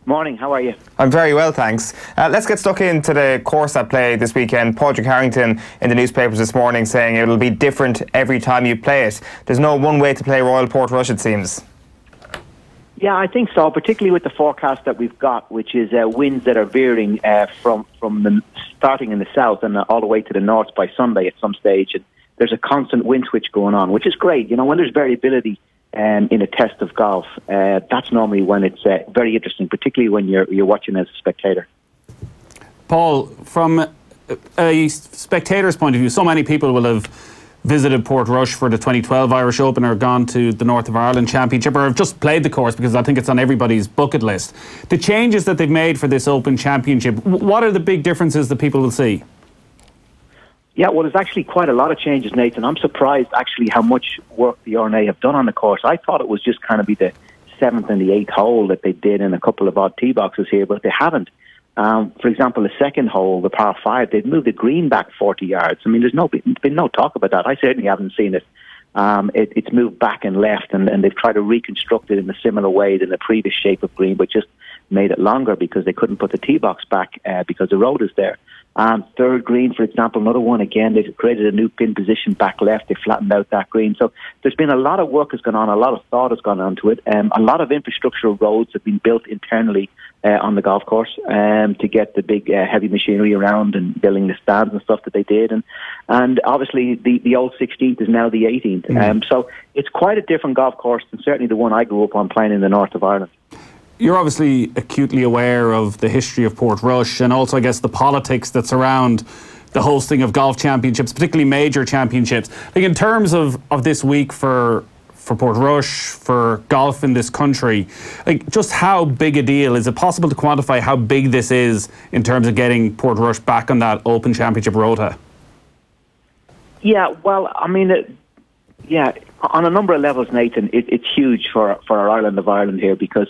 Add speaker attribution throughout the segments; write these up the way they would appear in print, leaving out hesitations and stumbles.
Speaker 1: Morning, how are you?
Speaker 2: I'm very well, thanks. Let's get stuck into the course at play this weekend. Padraig Harrington in the newspapers this morning saying it'll be different every time you play it. There's no one way to play Royal Portrush, it seems.
Speaker 1: Yeah, I think so, particularly with the forecast that we've got, which is winds that are veering from starting in the south and all the way to the north by Sunday at some stage. And there's a constant wind switch going on, which is great. You know, when there's variability in a test of golf, that's normally when it's very interesting, particularly when you're watching as a spectator.
Speaker 3: Paul, from a spectator's point of view, so many people will have visited Portrush for the 2012 Irish Open or gone to the North of Ireland Championship or have just played the course because I think it's on everybody's bucket list. The changes that they've made for this Open Championship, what are the big differences that people will see?
Speaker 1: Yeah, well, there's actually quite a lot of changes, Nathan. I'm surprised, actually, how much work the R&A have done on the course. I thought it was just kind of be the 7th and the 8th hole that they did in a couple of odd tee boxes here, but they haven't. For example, the second hole, the par 5, they've moved the green back 40 yards. I mean, there's been no talk about that. I certainly haven't seen it. It's moved back and left, and they've tried to reconstruct it in a similar way than the previous shape of green, but just made it longer because they couldn't put the tee box back because the road is there. Third green, for example, another one again. They've created a new pin position back left. They flattened out that green. So there's been a lot of work has gone on, a lot of thought has gone onto it. A lot of infrastructural roads have been built internally on the golf course to get the big heavy machinery around and building the stands and stuff that they did. And obviously the old 16th is now the 18th. So it's quite a different golf course than certainly the one I grew up on playing in the north of Ireland.
Speaker 3: You're obviously acutely aware of the history of Portrush and also, I guess, the politics that surround the hosting of golf championships, particularly major championships. Like in terms of this week for Portrush, for golf in this country, like just how big a deal? Is it possible to quantify how big this is in terms of getting Portrush back on that Open Championship rota?
Speaker 1: Yeah, well, I mean, on a number of levels, Nathan, it's huge for our island of Ireland here because,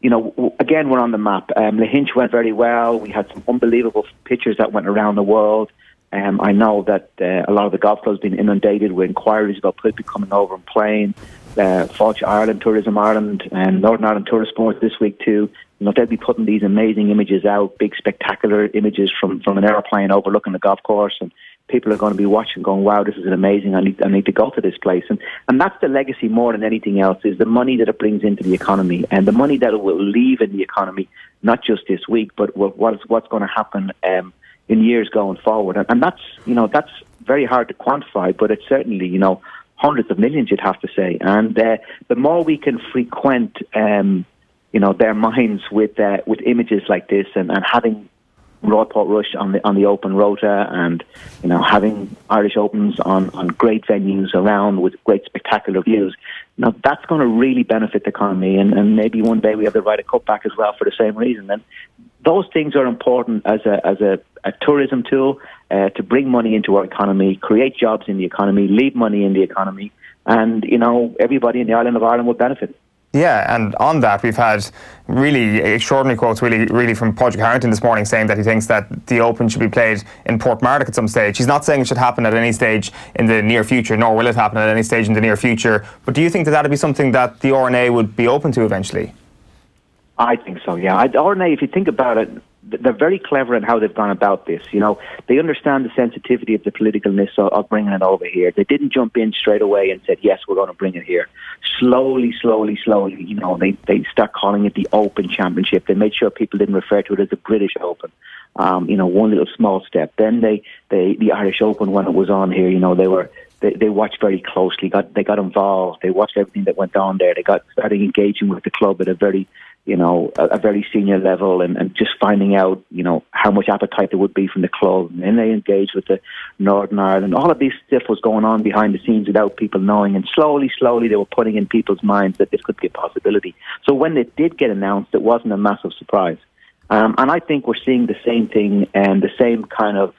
Speaker 1: you know, again, we're on the map. The Hinch went very well. We had some unbelievable pictures that went around the world. I know that a lot of the golf clubs have been inundated with inquiries about people coming over and playing. Fáilte Ireland, Tourism Ireland, and Northern Ireland Tourist Sports this week too. You know, they'll be putting these amazing images out, big spectacular images from an airplane overlooking the golf course, and people are going to be watching, going, "Wow, this is amazing! I need to go to this place." And that's the legacy more than anything else, is the money that it brings into the economy and the money that it will leave in the economy, not just this week, but what's going to happen in years going forward. And that's, you know, that's very hard to quantify, but it's certainly, you know, hundreds of millions, you'd have to say. And the more we can frequent, you know, their minds with images like this and having Royal Portrush on the open rota, and you know, having Irish Opens on great venues around with great spectacular views. Now that's going to really benefit the economy, and maybe one day we have the Ryder Cup back as well for the same reason. And those things are important as a tourism tool to bring money into our economy, create jobs in the economy, leave money in the economy, and you know, everybody in the island of Ireland will benefit.
Speaker 2: Yeah, and on that, we've had really extraordinary quotes really from Padraig Harrington this morning, saying that he thinks that the Open should be played in Portmarnock at some stage. He's not saying it should happen at any stage in the near future, nor will it happen at any stage in the near future. But do you think that would be something that the R&A would be open to eventually?
Speaker 1: I think so, yeah. R&A, if you think about it, they're very clever in how they've gone about this. You know, they understand the sensitivity of the politicalness of bringing it over here. They didn't jump in straight away and said, yes, we're going to bring it here. Slowly, you know, they start calling it the Open Championship. They made sure people didn't refer to it as the British Open. You know, one little small step. Then the Irish Open, when it was on here, you know, they watched very closely. They got involved. They watched everything that went on there. They started engaging with the club at a very senior level, and just finding out, you know, how much appetite there would be from the club. And then they engaged with the Northern Ireland. All of this stuff was going on behind the scenes without people knowing, and slowly they were putting in people's minds that this could be a possibility. So when it did get announced, it wasn't a massive surprise. And I think we're seeing the same thing and the same kind of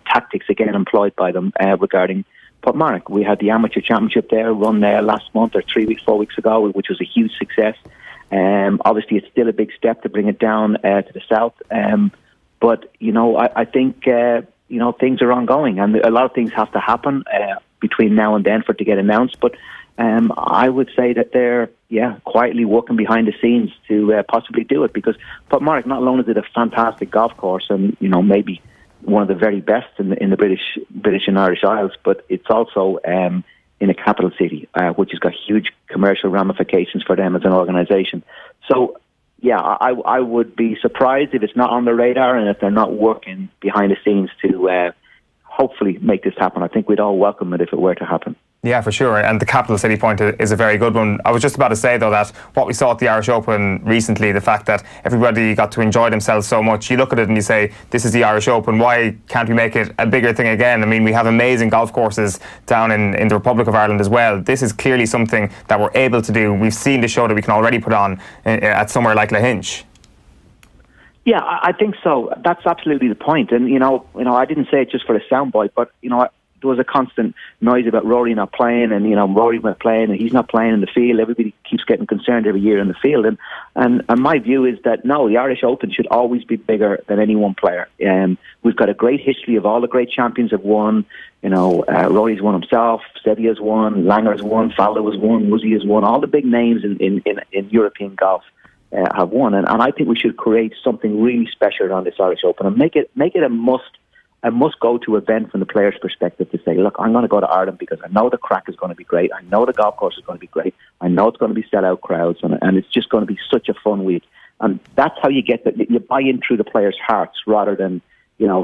Speaker 1: tactics again employed by them regarding Portmarnock. We had the amateur championship there run there last month, or 4 weeks ago, which was a huge success. Obviously, it's still a big step to bring it down to the south. But, you know, I think, you know, things are ongoing, and a lot of things have to happen between now and then for it to get announced. But I would say that they're quietly working behind the scenes to possibly do it. Because Portmarnock, not only is it a fantastic golf course and maybe one of the very best in the British and Irish Isles, but it's also in a capital city, which has got huge commercial ramifications for them as an organisation. So, yeah, I would be surprised if it's not on the radar and if they're not working behind the scenes to hopefully make this happen. I think we'd all welcome it if it were to happen.
Speaker 2: Yeah, for sure. And the capital city point is a very good one. I was just about to say, though, that what we saw at the Irish Open recently, the fact that everybody got to enjoy themselves so much, you look at it and you say, this is the Irish Open, why can't we make it a bigger thing again? I mean, we have amazing golf courses down in the Republic of Ireland as well. This is clearly something that we're able to do. We've seen the show that we can already put on at somewhere like Lahinch.
Speaker 1: Yeah, I think so. That's absolutely the point. And, I didn't say it just for a soundbite, but, there was a constant noise about Rory not playing, and Rory not playing, and he's not playing in the field. Everybody keeps getting concerned every year in the field, and my view is that no, the Irish Open should always be bigger than any one player. We've got a great history of all the great champions have won. Rory's won himself, Seve has won, Langer's won, Faldo has won, Woodsy has won. All the big names in European golf have won, and I think we should create something really special around this Irish Open and make it a must-go-to event from the player's perspective to say, look, I'm going to go to Ireland because I know the crack is going to be great. I know the golf course is going to be great. I know it's going to be sell-out crowds, and it's just going to be such a fun week. And that's how you get that. You buy in through the players' hearts rather than,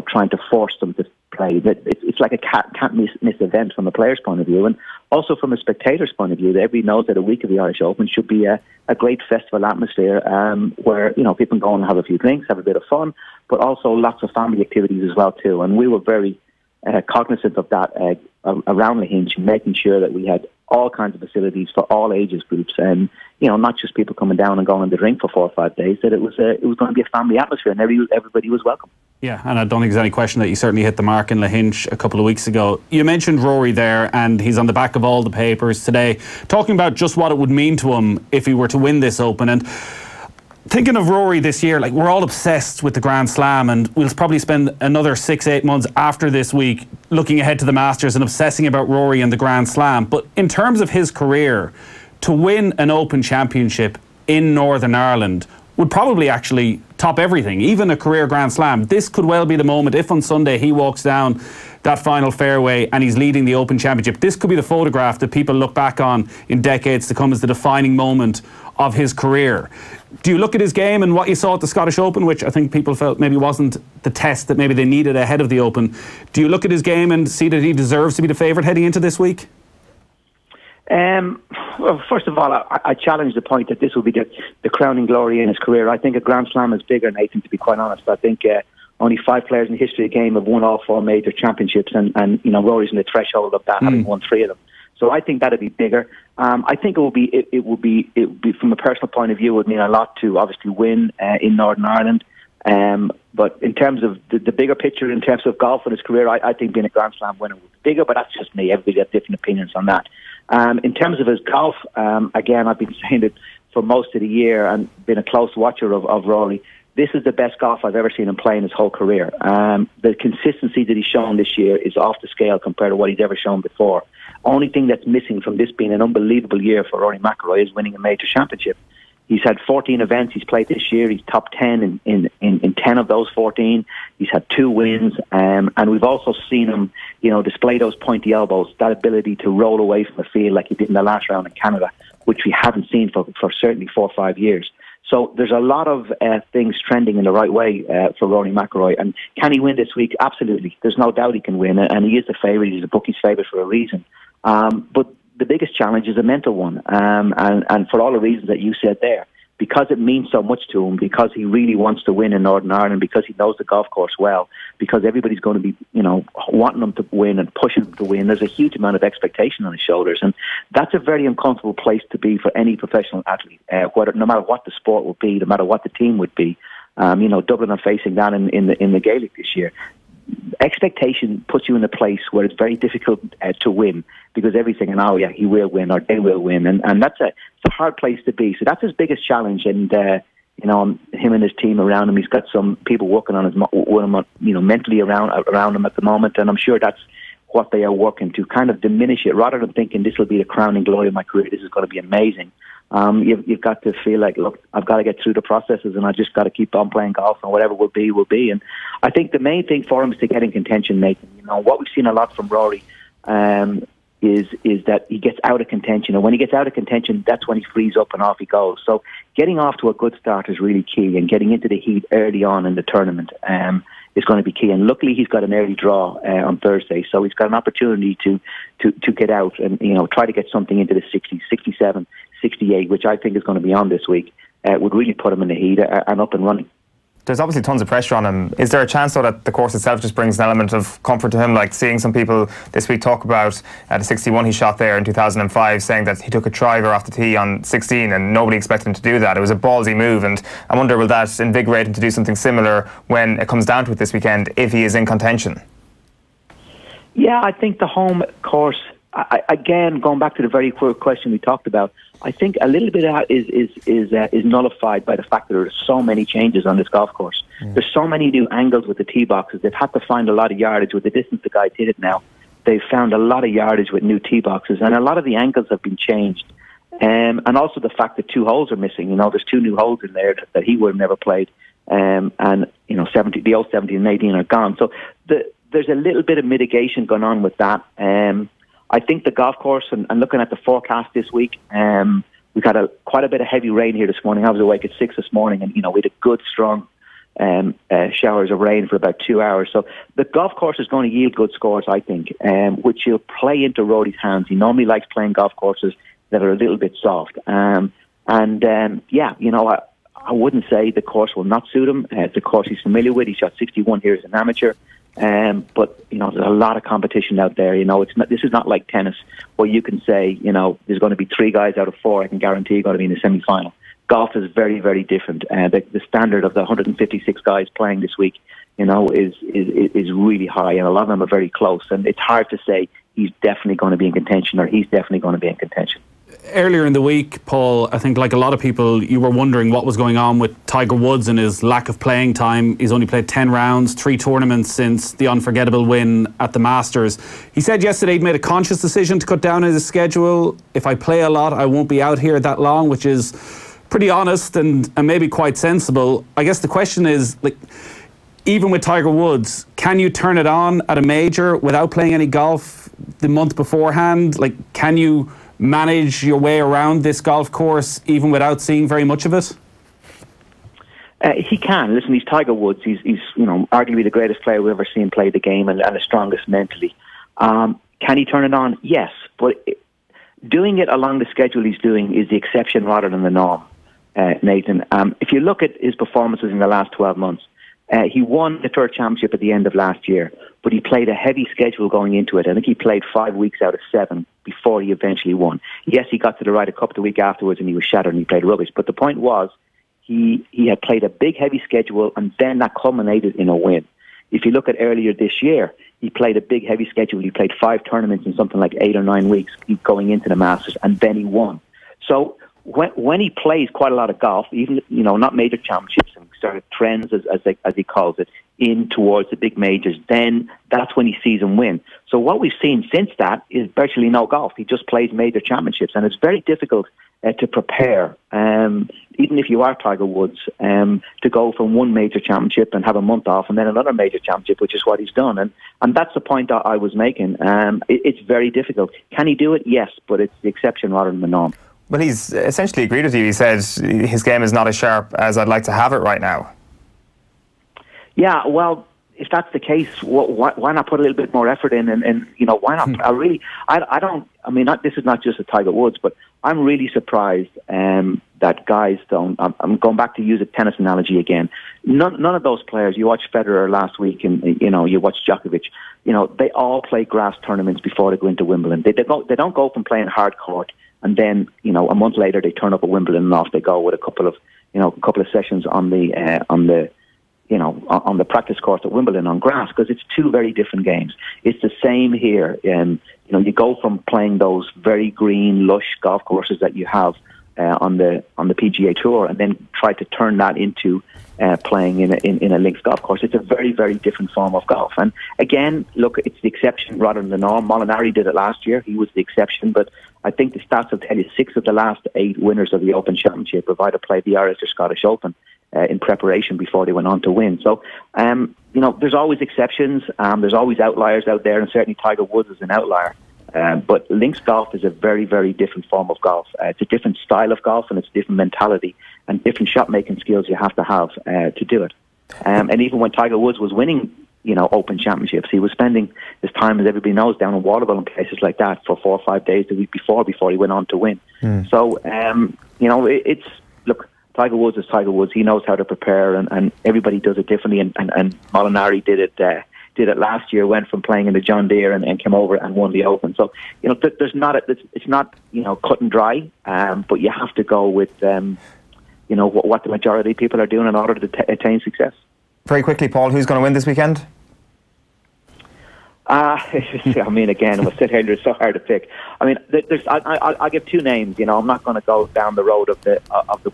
Speaker 1: trying to force them to play. It's like a can't-miss event from a player's point of view. And also from a spectator's point of view, everybody knows that a week of the Irish Open should be a great festival atmosphere where, people can go and have a few drinks, have a bit of fun, but also lots of family activities as well too. And we were very cognizant of that around Lahinch, making sure that we had all kinds of facilities for all ages groups, and not just people coming down and going to drink for 4 or 5 days. That it was going to be a family atmosphere, and everybody was welcome. Yeah,
Speaker 3: and I don't think there's any question that you certainly hit the mark in Lahinch a couple of weeks ago. You mentioned Rory there, and he's on the back of all the papers today, talking about just what it would mean to him if he were to win this Open. And thinking of Rory this year, we're all obsessed with the Grand Slam, and we'll probably spend another 6-8 months after this week looking ahead to the Masters and obsessing about Rory and the Grand Slam. But in terms of his career, to win an Open Championship in Northern Ireland would probably actually top everything, even a career Grand Slam. This could well be the moment if on Sunday he walks down that final fairway and he's leading the Open Championship. This could be the photograph that people look back on in decades to come as the defining moment of his career. Do you look at his game and what you saw at the Scottish Open, which I think people felt maybe wasn't the test that maybe they needed ahead of the Open? Do you look at his game and see that he deserves to be the favourite heading into this week?
Speaker 1: Well, first of all, I challenge the point that this will be the crowning glory in his career. I think a Grand Slam is bigger, Nathan, to be quite honest. I think only 5 players in the history of the game have won all 4 major championships, and Rory's in the threshold of that, having won 3 of them. So I think that'd be bigger. I think it would be from a personal point of view, it would mean a lot to obviously win in Northern Ireland. But in terms of the bigger picture, in terms of golf in his career, I think being a Grand Slam winner would be bigger, but that's just me. Everybody has different opinions on that. In terms of his golf, again, I've been saying it for most of the year and been a close watcher of Rory. This is the best golf I've ever seen him play in his whole career. The consistency that he's shown this year is off the scale compared to what he's ever shown before. Only thing that's missing from this being an unbelievable year for Rory McIlroy is winning a major championship. He's had 14 events he's played this year. He's top 10 in 10 of those 14. He's had 2 wins. And we've also seen him, display those pointy elbows, that ability to roll away from the field like he did in the last round in Canada, which we haven't seen for certainly 4 or 5 years. So there's a lot of things trending in the right way for Rory McIlroy. And can he win this week? Absolutely. There's no doubt he can win. And he is the favourite. He's the bookie's favourite for a reason. But the biggest challenge is a mental one. And for all the reasons that you said there, because it means so much to him, because he really wants to win in Northern Ireland, because he knows the golf course well, because everybody's going to be, wanting him to win and pushing him to win. There's a huge amount of expectation on his shoulders, and that's a very uncomfortable place to be for any professional athlete, no matter what the sport would be, no matter what the team would be. Dublin are facing that in the Gaelic this year. Expectation puts you in a place where it's very difficult to win, because everything, he will win or they will win, and it's a hard place to be. So that's his biggest challenge, and him and his team around him. He's got some people working on him, mentally around him at the moment, and I'm sure that's what they are working to kind of diminish it, rather than thinking this will be the crowning glory of my career. This is going to be amazing. You've got to feel like, look, I've got to get through the processes, and I just got to keep on playing golf, and whatever will be, will be. And I think the main thing for him is to get in contention, Nathan. What we've seen a lot from Rory is that he gets out of contention, and when he gets out of contention, that's when he frees up and off he goes. So getting off to a good start is really key, and getting into the heat early on in the tournament is going to be key. And luckily, he's got an early draw on Thursday, so he's got an opportunity to get out and try to get something into the 60s, 67, 68, which I think is going to be on this week. Would really put him in the heat and up and running.
Speaker 2: There's obviously tons of pressure on him. Is there a chance, though, that the course itself just brings an element of comfort to him? Like seeing some people this week talk about the 61 he shot there in 2005, saying that he took a driver off the tee on 16 and nobody expected him to do that. It was a ballsy move, and I wonder, will that invigorate him to do something similar when it comes down to it this weekend, if he is in contention?
Speaker 1: Yeah, I think the home course, again, going back to the very quick question we talked about, I think a little bit of that is nullified by the fact that there are so many changes on this golf course. There's so many new angles with the tee boxes. They've had to find a lot of yardage with the distance the guys hit it now. They've found a lot of yardage with new tee boxes, and a lot of the angles have been changed. And also the fact that 2 holes are missing. There's 2 new holes in there that he would have never played. And the old 17 and 18 are gone. So there's a little bit of mitigation going on with that. I think the golf course, and looking at the forecast this week, we've had quite a bit of heavy rain here this morning. I was awake at 6 this morning, and we had a good, strong showers of rain for about 2 hours. So the golf course is going to yield good scores, I think, which will play into Rory's hands. He normally likes playing golf courses that are a little bit soft. I wouldn't say the course will not suit him. It's a course he's familiar with. He shot 61 here as an amateur. But there's a lot of competition out there. This is not like tennis where you can say, there's going to be 3 guys out of 4 I can guarantee you're going to be in the semi-final. Golf is very, very different. The standard of the 156 guys playing this week, is really high, and a lot of them are very close. And it's hard to say he's definitely going to be in contention or he's definitely going to be in contention.
Speaker 3: Earlier in the week, Paul, I think like a lot of people, you were wondering what was going on with Tiger Woods and his lack of playing time. He's only played 10 rounds, 3 tournaments since the unforgettable win at the Masters. He said yesterday he'd made a conscious decision to cut down his schedule. If I play a lot, I won't be out here that long, which is pretty honest and maybe quite sensible. I guess the question is, even with Tiger Woods, can you turn it on at a major without playing any golf the month beforehand? Can you manage your way around this golf course even without seeing very much of it?
Speaker 1: He can. Listen, he's Tiger Woods. He's arguably the greatest player we've ever seen play the game and the strongest mentally. Can he turn it on? Yes, but doing it along the schedule he's doing is the exception rather than the norm, Nathan. If you look at his performances in the last 12 months, he won the Tour Championship at the end of last year, but he played a heavy schedule going into it. I think he played 5 weeks out of 7 before he eventually won. Yes, he got to the Ryder Cup the week afterwards and he was shattered and he played rubbish. But the point was, he had played a big, heavy schedule, and then that culminated in a win. If you look at earlier this year, he played a big, heavy schedule. He played 5 tournaments in something like 8 or 9 weeks going into the Masters, and then he won. So when he plays quite a lot of golf, even not major championships and sort of trends as he calls it, in towards the big majors, then that's when he sees him win. So what we've seen since that is virtually no golf. He just plays major championships, and it's very difficult to prepare, even if you are Tiger Woods, to go from one major championship and have a month off and then another major championship, which is what he's done. And that's the point that I was making. It's very difficult. Can he do it? Yes, but it's the exception rather than the norm.
Speaker 2: Well, he's essentially agreed with you. He said his game is not as sharp as I'd like to have it right now.
Speaker 1: Yeah, well, if that's the case, why not put a little bit more effort in? And why not? This is not just a Tiger Woods, but I'm really surprised that guys don't. I'm going back to use a tennis analogy again. None of those players. You watched Federer last week, and you watched Djokovic. They all play grass tournaments before they go into Wimbledon. They don't go from playing hard court and then a month later they turn up at Wimbledon and off they go with a couple of sessions on the practice course at Wimbledon on grass, because it's 2 very different games. It's the same here. You go from playing those very green, lush golf courses that you have on the PGA Tour, and then try to turn that into playing in a links golf course. It's a very, very different form of golf. And again, look, it's the exception rather than the norm. Molinari did it last year. He was the exception, but I think the stats will tell you 6 of the last 8 winners of the Open Championship have either played the Irish or Scottish Open in preparation before they went on to win. So, there's always exceptions. There's always outliers out there, and certainly Tiger Woods is an outlier. But links golf is a very, very different form of golf. It's a different style of golf, and it's a different mentality and different shot-making skills you have to do it. And even when Tiger Woods was winning, Open Championships, he was spending his time, as everybody knows, down in Waterville and places like that for 4 or 5 days the week before he went on to win. So, look, Tiger Woods is Tiger Woods. He knows how to prepare, and everybody does it differently. And Molinari did it last year. Went from playing in the John Deere and came over and won the Open. So it's not cut and dry. But you have to go with what the majority of people are doing in order to attain success.
Speaker 2: Very quickly, Paul, who's going to win this weekend?
Speaker 1: Again, we'll sit here. It's so hard to pick. I'll give 2 names. I'm not going to go down the road of the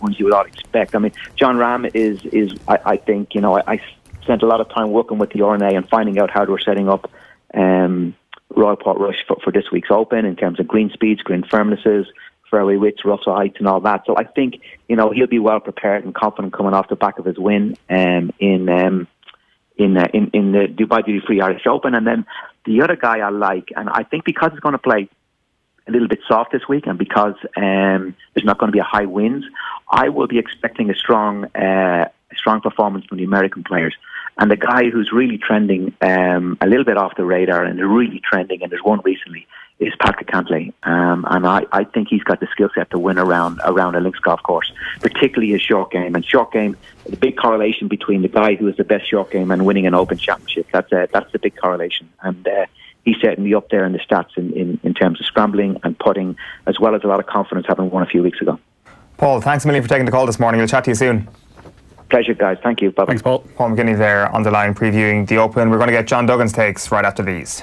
Speaker 1: ones you would all expect. John Rahm is. I think I spent a lot of time working with the RNA and finding out how they were setting up Royal Portrush for this week's Open in terms of green speeds, green firmnesses, fairway widths, rough heights, and all that. So I think he'll be well prepared and confident coming off the back of his win in the Dubai Duty Free Irish Open. And then the other guy I like, and I think because he's going to play a little bit soft this week, and because there's not going to be a high winds, I will be expecting a strong performance from the American players. And the guy who's really trending a little bit off the radar and really trending, and there's one recently, is Patrick Cantlay. And I think he's got the skill set to win around a links golf course, particularly his short game. And short game, the big correlation between the guy who has the best short game and winning an Open Championship, that's the big correlation. And he's certainly up there in the stats in terms of scrambling and putting, as well as a lot of confidence, having won a few weeks ago.
Speaker 2: Paul, thanks a million for taking the call this morning. We'll chat to you soon.
Speaker 1: Pleasure, guys. Thank you. Bye-bye.
Speaker 3: Thanks, Paul.
Speaker 2: Paul McGinley there on the line previewing the Open. We're going to get John Duggan's takes right after these.